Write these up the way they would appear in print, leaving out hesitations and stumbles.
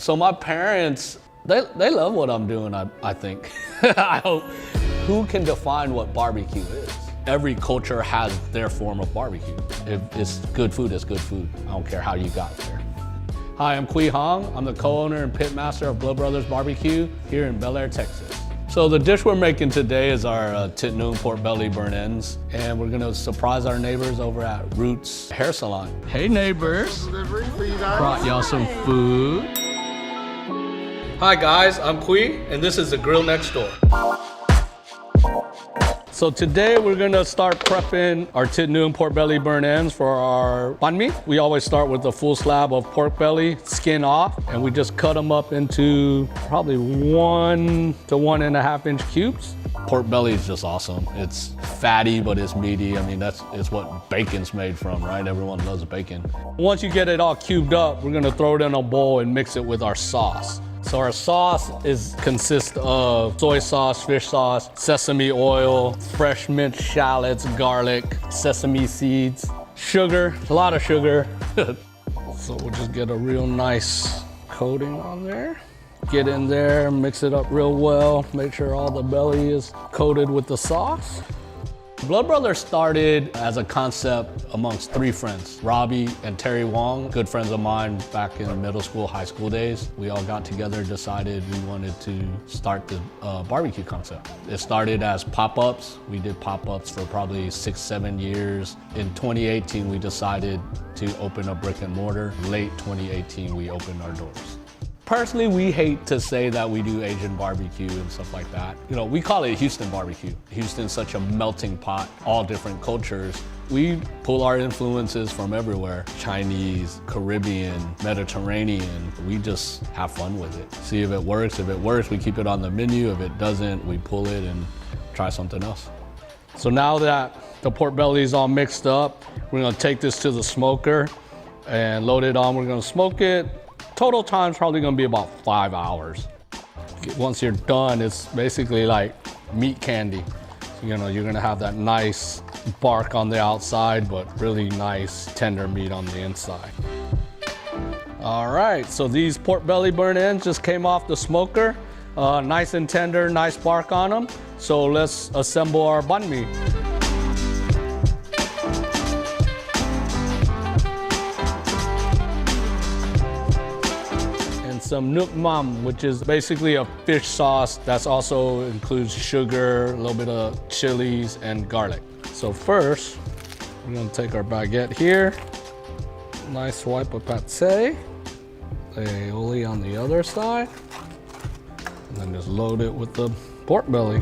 So my parents, they love what I'm doing, I think. I hope. Who can define what barbecue is? Every culture has their form of barbecue. If it's good food, it's good food. I don't care how you got there. Hi, I'm Qu Hong. I'm the co-owner and pitmaster of Blood Brothers BBQ here in Bel Air, Texas. So the dish we're making today is our tit noon pork belly burn ends, and we're gonna surprise our neighbors over at Roots Hair Salon. Hey neighbors, brought y'all some food. Hi guys, I'm Qu, and this is the grill next door. So today we're gonna start prepping our tit noon pork belly burn ends for our banh mi. We always start with a full slab of pork belly, skin off, and we just cut them up into probably 1 to 1.5 inch cubes. Pork belly is just awesome. It's fatty, but it's meaty. I mean, it's what bacon's made from, right? Everyone loves bacon. Once you get it all cubed up, we're gonna throw it in a bowl and mix it with our sauce. So our sauce consists of soy sauce, fish sauce, sesame oil, fresh minced shallots, garlic, sesame seeds, sugar, a lot of sugar. So we'll just get a real nice coating on there. Get in there, mix it up real well, make sure all the belly is coated with the sauce. Blood Brothers started as a concept amongst 3 friends, Robbie and Terry Wong, good friends of mine back in middle school, high school days. We all got together, decided we wanted to start the barbecue concept. It started as pop-ups. We did pop-ups for probably 6-7 years. In 2018, we decided to open a brick and mortar. Late 2018, we opened our doors. Personally, we hate to say that we do Asian barbecue and stuff like that. You know, we call it Houston barbecue. Houston's such a melting pot, all different cultures. We pull our influences from everywhere. Chinese, Caribbean, Mediterranean. We just have fun with it. See if it works. If it works, we keep it on the menu. If it doesn't, we pull it and try something else. So now that the pork belly is all mixed up, we're gonna take this to the smoker and load it on. We're gonna smoke it. Total time's probably gonna be about 5 hours. Once you're done, it's basically like meat candy. You know, you're gonna have that nice bark on the outside, but really nice tender meat on the inside. All right, so these pork belly burn ends just came off the smoker. Nice and tender, nice bark on them. So let's assemble our banh mi. Some nuoc mam, which is basically a fish sauce that also includes sugar, a little bit of chilies, and garlic. So first, we're gonna take our baguette here, nice swipe of pate, aioli on the other side, and then just load it with the pork belly.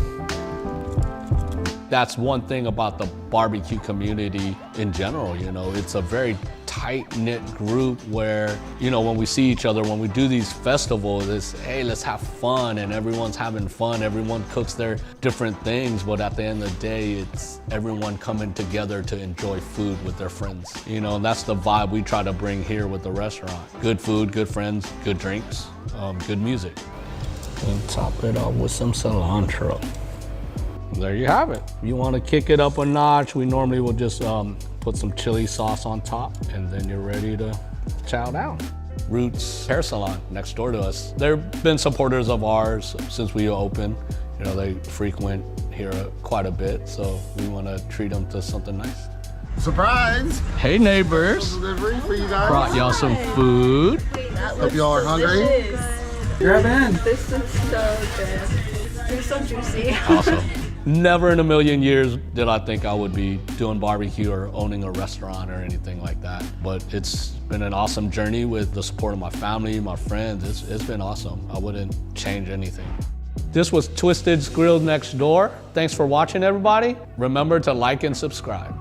That's one thing about the barbecue community in general, you know, it's a very tight-knit group where, you know, when we see each other, when we do these festivals, it's, hey, let's have fun, and everyone's having fun, everyone cooks their different things, but at the end of the day, it's everyone coming together to enjoy food with their friends. You know, and that's the vibe we try to bring here with the restaurant. Good food, good friends, good drinks, good music. And top it off with some cilantro. There you have it. If you want to kick it up a notch, we normally will just put some chili sauce on top, and then you're ready to chow down. Roots Hair Salon next door to us. They've been supporters of ours since we opened. You know, they frequent here quite a bit, so we want to treat them to something nice. Surprise! Hey neighbors, Delivery for you guys. brought y'all some food. Hope y'all are hungry. Grab in. This is so good. It's so juicy. Awesome. Never in a million years did I think I would be doing barbecue or owning a restaurant or anything like that. But it's been an awesome journey with the support of my family, my friends. It's been awesome. I wouldn't change anything. This was Twisted's Grill Next Door. Thanks for watching, everybody. Remember to like and subscribe.